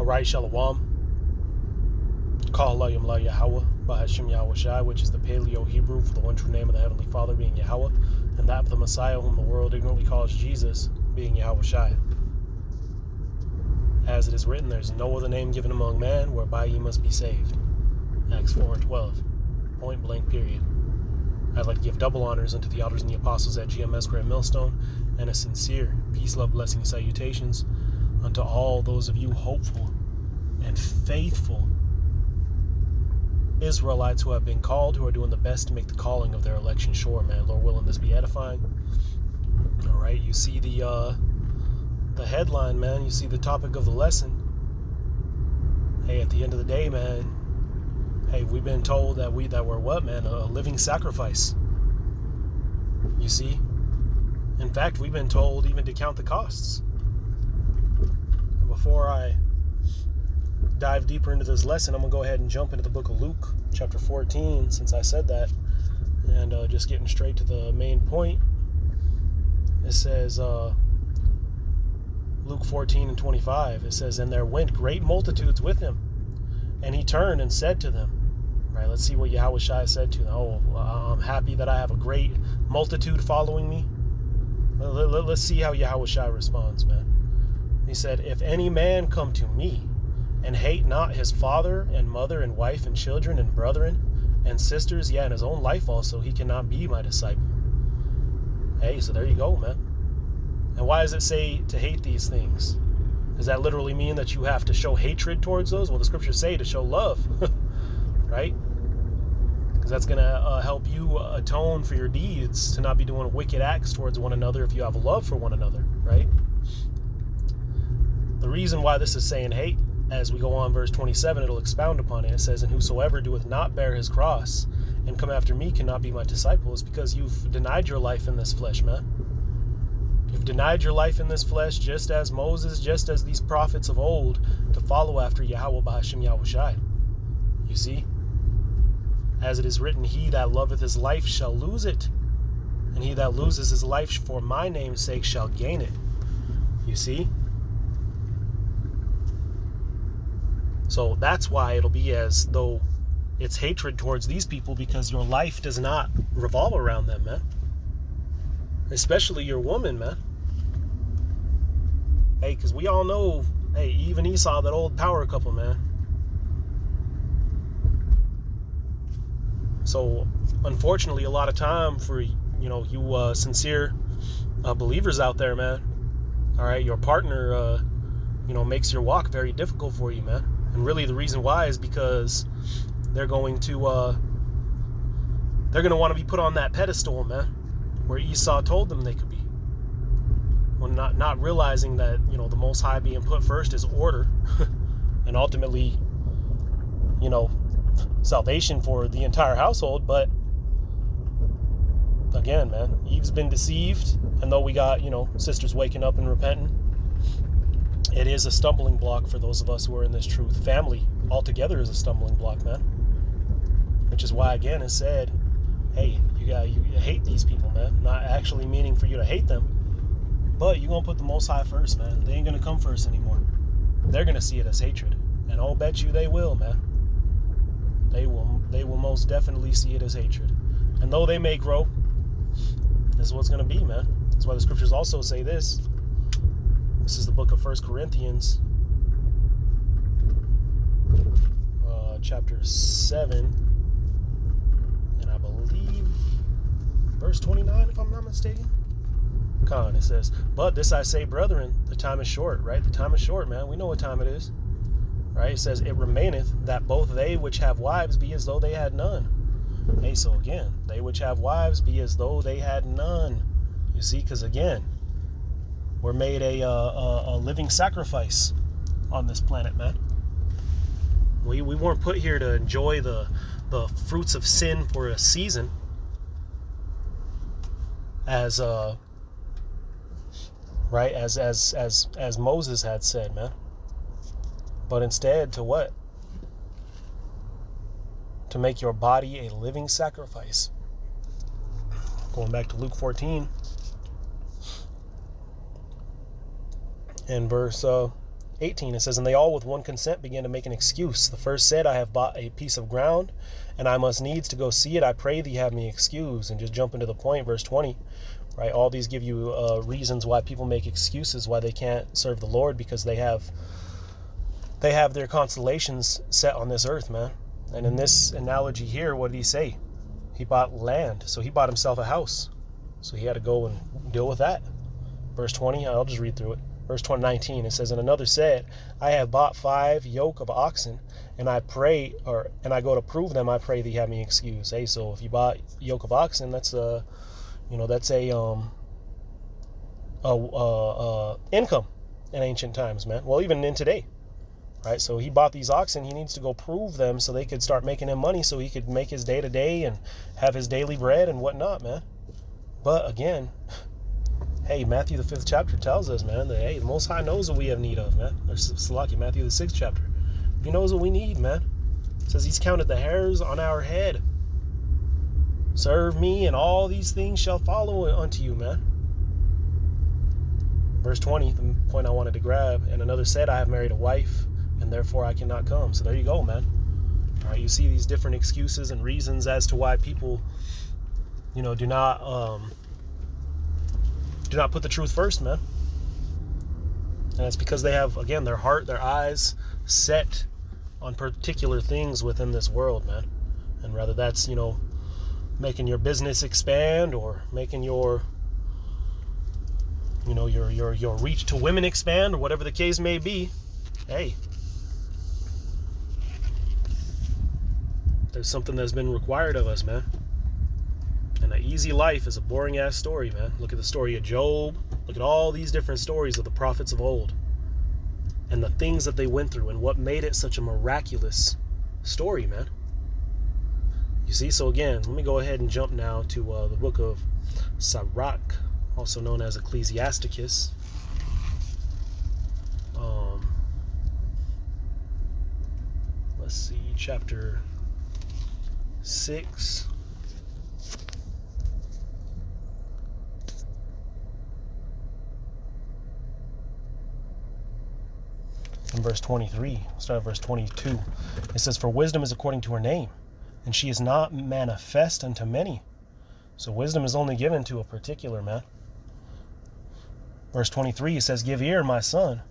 Alright, Shalom. Call Layim La Yahweh, Bahashim Yahweh Shai, which is the Paleo Hebrew for the one true name of the Heavenly Father being Yahweh, and that of the Messiah whom the world ignorantly calls Jesus being Yahweh Shai. As it is written, there is no other name given among man whereby ye must be saved. Acts 4:12. Point blank period. I'd like to give double honors unto the elders and the apostles at GMS Grand Millstone, and a sincere peace, love, blessing, salutations unto all those of you hopeful and faithful Israelites who have been called, who are doing the best to make the calling of their election sure, man. Lord willing, this be edifying. All right, you see the headline, man. You see the topic of the lesson. Hey, at the end of the day, man, hey, we've been told that we're what, man? A living sacrifice. You see? In fact, we've been told even to count the costs. And before I dive deeper into this lesson, I'm going to go ahead and jump into the book of Luke, chapter 14, since I said that. And just getting straight to the main point. It says, Luke 14:25, it says, "And there went great multitudes with him. And he turned and said to them," right, let's see what Yahweh Shai said to them. "Oh, I'm happy that I have a great multitude following me." Let's see how Yahweh Shai responds, man. He said, "If any man come to me and hate not his father and mother and wife and children and brethren and sisters, and his own life also, he cannot be my disciple." Hey, so there you go, man. And why does it say to hate these things? Does that literally mean that you have to show hatred towards those? Well, the scriptures say to show love, right? Because that's going to help you atone for your deeds, to not be doing wicked acts towards one another if you have love for one another, right? The reason why this is saying hate, as we go on verse 27, it'll expound upon it. It says, "And whosoever doeth not bear his cross and come after me cannot be my disciple," is because you've denied your life in this flesh, man. You've denied your life in this flesh, just as Moses, just as these prophets of old, to follow after Yahweh Bahashim Yahweh Shai. You see? As it is written, "He that loveth his life shall lose it, and he that loses his life for my name's sake shall gain it." You see? So that's why it'll be as though it's hatred towards these people, because your life does not revolve around them, man. Especially your woman, man. Hey, because we all know, hey, even Esau, that old power couple, man. So, unfortunately, a lot of time for, you sincere believers out there, man. All right, your partner, makes your walk very difficult for you, man. And really the reason why is because they're going to want to be put on that pedestal, man, where Esau told them they could be. Well, not realizing that, the Most High being put first is order and ultimately, salvation for the entire household. But again, man, Eve's been deceived, and though we got, sisters waking up and repenting, it is a stumbling block for those of us who are in this truth. Family altogether is a stumbling block, man. Which is why, again, it said, hey, you hate these people, man. Not actually meaning for you to hate them, but you're going to put the Most High first, man. They ain't going to come first anymore. They're going to see it as hatred. And I'll bet you they will, man. They will most definitely see it as hatred. And though they may grow, this is what's going to be, man. That's why the scriptures also say this. This is the book of 1 Corinthians, chapter 7, and I believe verse 29, if I'm not mistaken. It says, "But this I say, brethren, the time is short," right? The time is short, man. We know what time it is, right? It says, "It remaineth that both they which have wives be as though they had none." Hey, so again, they which have wives be as though they had none. You see, because again, we're made a living sacrifice on this planet, man. We weren't put here to enjoy the fruits of sin for a season, as right, as Moses had said, man. But instead, to what? To make your body a living sacrifice. Going back to Luke 14 and verse 18, it says, and they all with one consent began to make an excuse. The first said, I have bought a piece of ground, and I must needs to go see it. I pray thee have me excused. And just jump into the point, verse 20, right? All these give you reasons why people make excuses, why they can't serve the Lord, because they have their constellations set on this earth, man. And in this analogy here, what did he say? He bought land, so he bought himself a house. So he had to go and deal with that. Verse 20, I'll just read through it. Verse 19, it says, and another said, I have bought 5 yoke of oxen, and I go to prove them, I pray thee have me excused. Hey, so if you bought yoke of oxen, that's income in ancient times, man. Well, even in today, right? So he bought these oxen. He needs to go prove them so they could start making him money, so he could make his day to day and have his daily bread and whatnot, man. But again, hey, Matthew the 5th chapter tells us, man, that, hey, the Most High knows what we have need of, man. Or Salaki, Matthew the 6th chapter. He knows what we need, man. It says he's counted the hairs on our head. Serve me, and all these things shall follow unto you, man. Verse 20, the point I wanted to grab. And another said, I have married a wife, and therefore I cannot come. So there you go, man. All right, you see these different excuses and reasons as to why people, do not put the truth first, man. And it's because they have, again, their heart, their eyes set on particular things within this world, man. And whether that's, making your business expand, or making your reach to women expand, or whatever the case may be, hey, there's something that's been required of us, man. And an easy life is a boring ass story, man. Look at the story of Job. Look at all these different stories of the prophets of old, and the things that they went through, and what made it such a miraculous story, man. You see, so again, let me go ahead and jump now to the book of Sirach, also known as Ecclesiasticus. Let's see, chapter 6. In verse 23, start at verse 22. It says, for wisdom is according to her name, and she is not manifest unto many. So wisdom is only given to a particular man. Verse 23, it says, give ear, my son,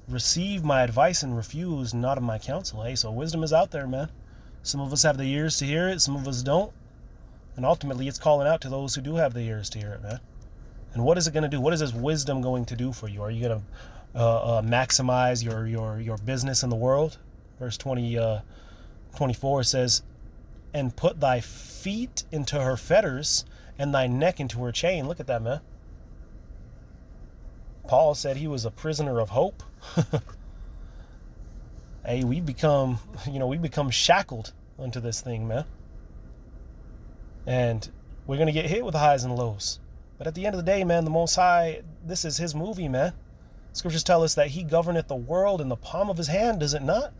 receive my advice, and refuse not of my counsel. Hey, so wisdom is out there, man. Some of us have the ears to hear it, some of us don't. And ultimately, it's calling out to those who do have the ears to hear it, man. And what is it going to do? What is this wisdom going to do for you? Are you going to maximize your business in the world? Verse 24 says, and put thy feet into her fetters, and thy neck into her chain. Look at that, man. Paul said he was a prisoner of hope. Hey, we become shackled unto this thing, man. And we're going to get hit with the highs and lows. But at the end of the day, man, the Most High, this is his movie, man. Scriptures tell us that he governeth the world in the palm of his hand, does it not?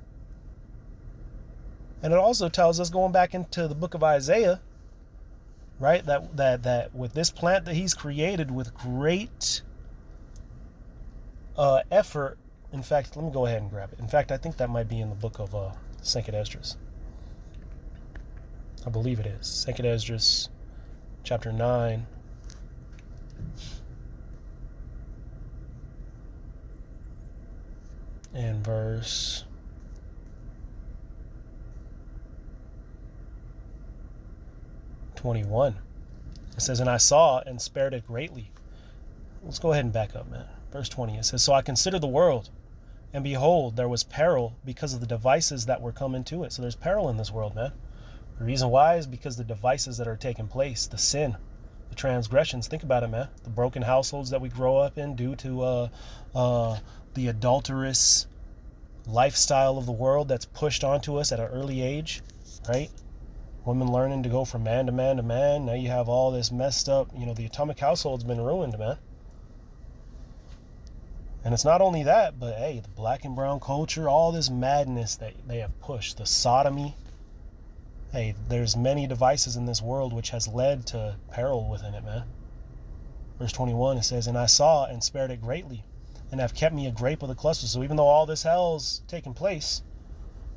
And it also tells us, going back into the book of Isaiah, right, that with this plant that he's created with great effort. In fact, let me go ahead and grab it. In fact, I think that might be in the book of 2nd Esdras. I believe it is. 2nd Esdras, chapter 9. And verse 21. It says, and I saw and spared it greatly. Let's go ahead and back up, man. Verse 20, it says, so I considered the world, and behold, there was peril because of the devices that were come into it. So there's peril in this world, man. The reason why is because the devices that are taking place, the sin, the transgressions. Think about it, man. The broken households that we grow up in due to the adulterous lifestyle of the world that's pushed onto us at an early age, right? Women learning to go from man to man to man. Now you have all this messed up, the atomic household's been ruined, man. And it's not only that, but hey, the black and brown culture, all this madness that they have pushed, the sodomy. Hey, there's many devices in this world which has led to peril within it, man. Verse 21, it says, and I saw and spared it greatly. and have kept me a grape of the cluster. So even though all this hell's taking place,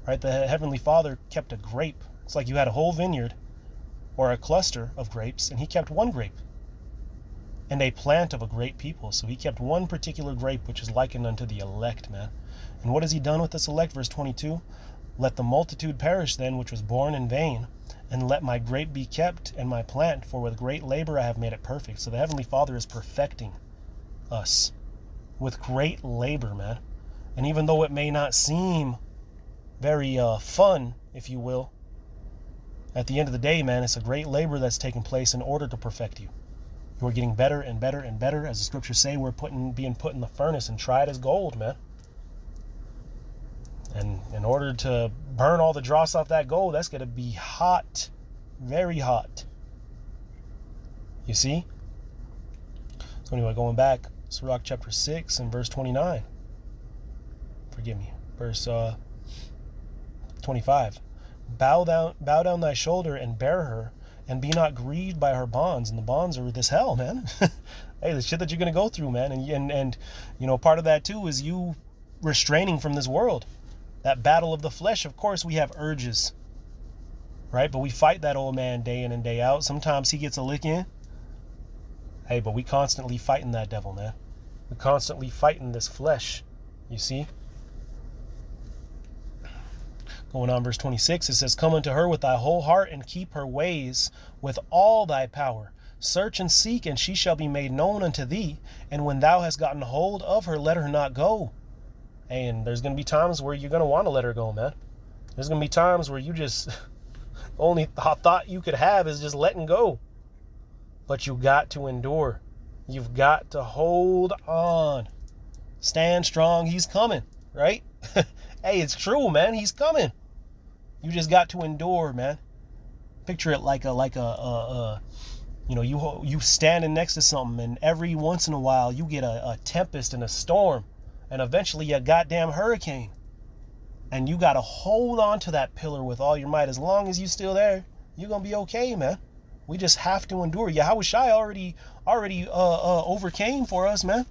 right, the Heavenly Father kept a grape. It's like you had a whole vineyard or a cluster of grapes, and he kept one grape, and a plant of a great people. So he kept one particular grape, which is likened unto the elect, man. And what has he done with this elect? Verse 22, let the multitude perish then, which was born in vain, and let my grape be kept and my plant, for with great labor I have made it perfect. So the Heavenly Father is perfecting us with great labor, man. And even though it may not seem very fun, if you will, at the end of the day, man, it's a great labor that's taking place in order to perfect you. You are getting better and better and better. As the scriptures say, we're being put in the furnace and tried as gold, man. And in order to burn all the dross off that gold, that's going to be hot, very hot. You see? So anyway, going back, Sirach chapter 6 and verse 29. Forgive me. Verse 25. Bow down thy shoulder and bear her, and be not grieved by her bonds. And the bonds are this hell, man. Hey, the shit that you're going to go through, man. And you know, part of that too is you restraining from this world. That battle of the flesh, of course, we have urges, right? But we fight that old man day in and day out. Sometimes he gets a lick in. Hey, but we constantly fighting that devil, man. We're constantly fighting this flesh, you see? Going on, verse 26, it says, come unto her with thy whole heart, and keep her ways with all thy power. Search and seek, and she shall be made known unto thee. And when thou hast gotten hold of her, let her not go. And there's going to be times where you're going to want to let her go, man. There's going to be times where you just, only thought you could have is just letting go. But you got to endure. You've got to hold on. Stand strong. He's coming, right? Hey, it's true, man. He's coming. You just got to endure, man. Picture it like you know, you standing next to something, and every once in a while you get a tempest and a storm, and eventually a goddamn hurricane. And you got to hold on to that pillar with all your might. As long as you're still there, you're going to be okay, man. We just have to endure. Yahushua already overcame for us, man.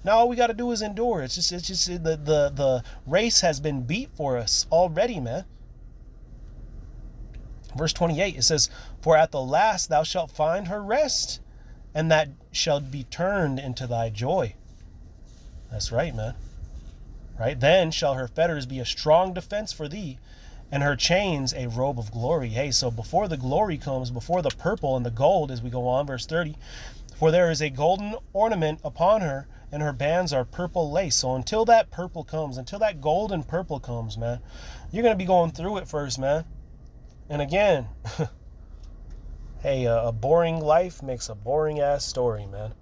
Now all we got to do is endure. It's just the race has been beat for us already, man. Verse 28, it says, for at the last thou shalt find her rest, and that shall be turned into thy joy. That's right, man. Right? Then shall her fetters be a strong defense for thee, and her chains a robe of glory. Hey, so before the glory comes, before the purple and the gold, as we go on, verse 30, for there is a golden ornament upon her, and her bands are purple lace. So until that purple comes, until that golden purple comes, man, you're going to be going through it first, man. And again, hey, a boring life makes a boring ass story, man.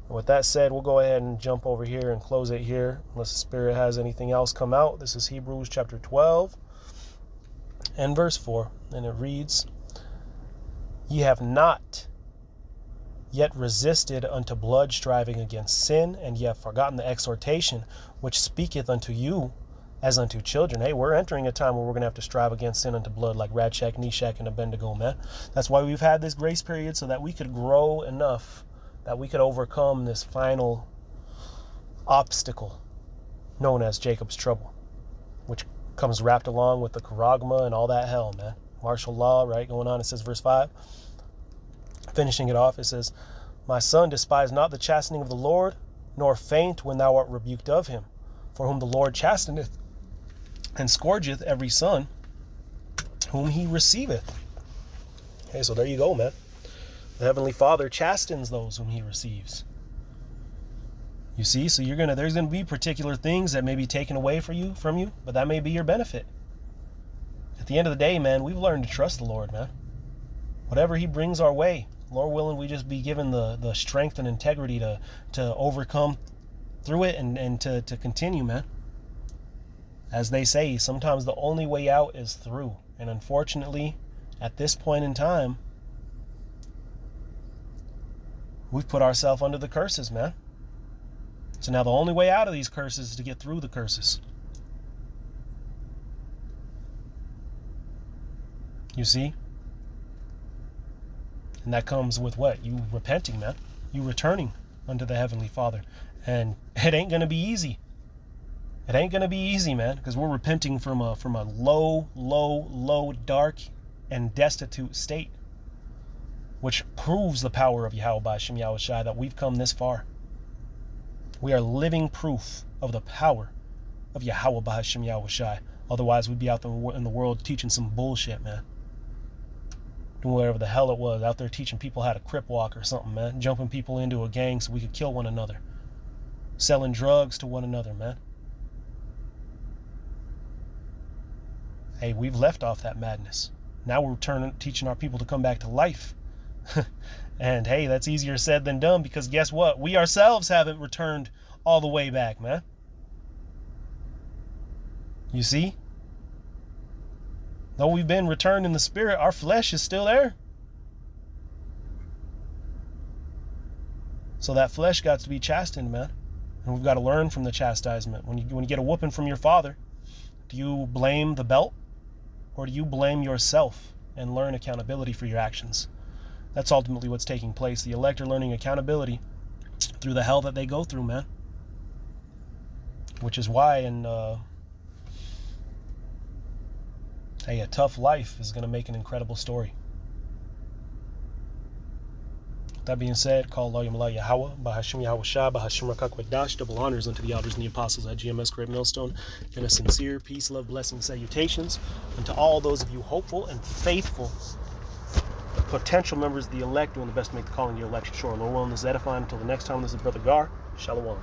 And with that said, we'll go ahead and jump over here and close it here, unless the Spirit has anything else come out. This is Hebrews chapter 12 and verse 4, and it reads, ye have not yet resisted unto blood, striving against sin, and ye have forgotten the exhortation which speaketh unto you as unto children. Hey, we're entering a time where we're going to have to strive against sin unto blood, like Radshak, Meshach, and Abednego, man. That's why we've had this grace period, so that we could grow enough that we could overcome this final obstacle known as Jacob's trouble, which comes wrapped along with the charagma and all that hell, man. Martial law, right, going on. It says, verse 5, finishing it off, it says, my son, despise not the chastening of the Lord, nor faint when thou art rebuked of him. For whom the Lord chasteneth and scourgeth every son whom he receiveth. Okay, so there you go, man. The Heavenly Father chastens those whom he receives. You see, so there's gonna be particular things that may be taken away from you, but that may be your benefit. At the end of the day, man, we've learned to trust the Lord, man. Whatever he brings our way, Lord willing, we just be given the strength and integrity to overcome through it and to continue, man. As they say, sometimes the only way out is through. And unfortunately, at this point in time, we've put ourselves under the curses, man. So now the only way out of these curses is to get through the curses. You see? And that comes with what? You repenting, man. You returning unto the Heavenly Father. And it ain't going to be easy. It ain't going to be easy, man, because we're repenting from a low, dark, and destitute state, which proves the power of Yahweh B'Hashem Yahushai, that we've come this far. We are living proof of the power of Yahweh B'Hashem Yahushai. Otherwise, we'd be out in the world teaching some bullshit, man. Doing whatever the hell it was, out there teaching people how to crip walk or something, man. Jumping people into a gang so we could kill one another. Selling drugs to one another, man. Hey, we've left off that madness. Now we're teaching our people to come back to life. And hey, that's easier said than done, because guess what? We ourselves haven't returned all the way back, man. You see? Though we've been returned in the spirit, our flesh is still there. So that flesh got to be chastened, man. And we've got to learn from the chastisement. When you get a whooping from your father, do you blame the belt? Or do you blame yourself and learn accountability for your actions? That's ultimately what's taking place. The elect are learning accountability through the hell that they go through, man. Which is why a tough life is going to make an incredible story. That being said, call Allah Yahweh Yahweh, B'Hashem Yahushai, B'Hashem Rakak Wadash, double honors unto the elders and the apostles at GMS Great Millstone, and a sincere peace, love, blessing, salutations unto all those of you hopeful and faithful potential members of the elect doing the best to make the calling of your election sure. Lord willing, this is edifying. Until the next time, this is Brother Gar. Shalom.